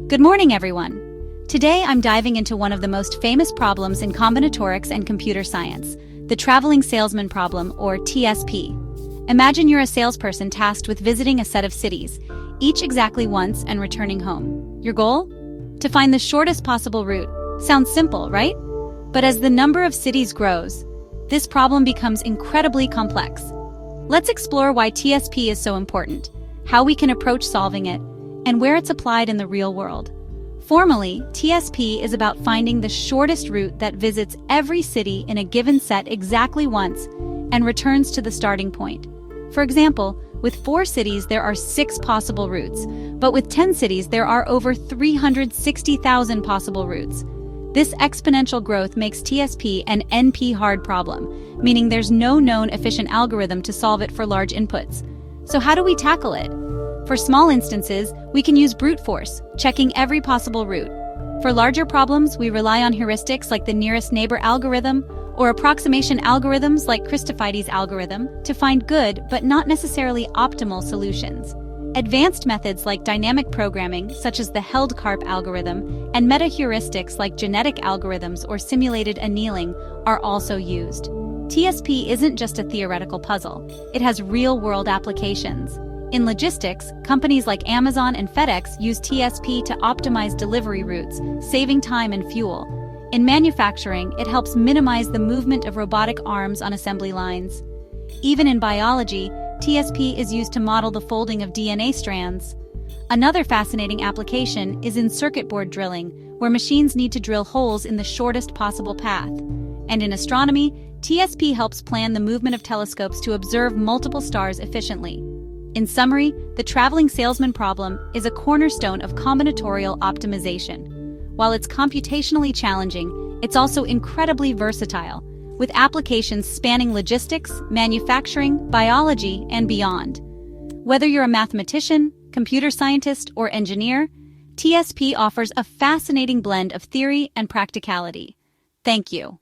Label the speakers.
Speaker 1: Good morning, everyone. Today I'm diving into one of the most famous problems in combinatorics and computer science, the traveling salesman problem, or TSP. Imagine you're a salesperson tasked with visiting a set of cities, each exactly once and returning home. Your goal? To find the shortest possible route. Sounds simple, right? But as the number of cities grows, this problem becomes incredibly complex. Let's explore why TSP is so important, how we can approach solving it, and where it's applied in the real world. Formally, TSP is about finding the shortest route that visits every city in a given set exactly once and returns to the starting point. For example, with 4 cities there are 6 possible routes, but with 10 cities there are over 360,000 possible routes. This exponential growth makes TSP an NP-hard problem, meaning there's no known efficient algorithm to solve it for large inputs. So how do we tackle it? For small instances, we can use brute force, checking every possible route. For larger problems, we rely on heuristics like the nearest neighbor algorithm or approximation algorithms like Christophidis' algorithm to find good but not necessarily optimal solutions. Advanced methods like dynamic programming, such as the Held-Karp algorithm, and meta-heuristics like genetic algorithms or simulated annealing are also used. TSP isn't just a theoretical puzzle, it has real-world applications. In logistics, companies like Amazon and FedEx use TSP to optimize delivery routes, saving time and fuel. In manufacturing, it helps minimize the movement of robotic arms on assembly lines. Even in biology, TSP is used to model the folding of DNA strands. Another fascinating application is in circuit board drilling, where machines need to drill holes in the shortest possible path. And in astronomy, TSP helps plan the movement of telescopes to observe multiple stars efficiently. In summary, the traveling salesman problem is a cornerstone of combinatorial optimization. While it's computationally challenging, it's also incredibly versatile, with applications spanning logistics, manufacturing, biology, and beyond. Whether you're a mathematician, computer scientist, or engineer, TSP offers a fascinating blend of theory and practicality. Thank you.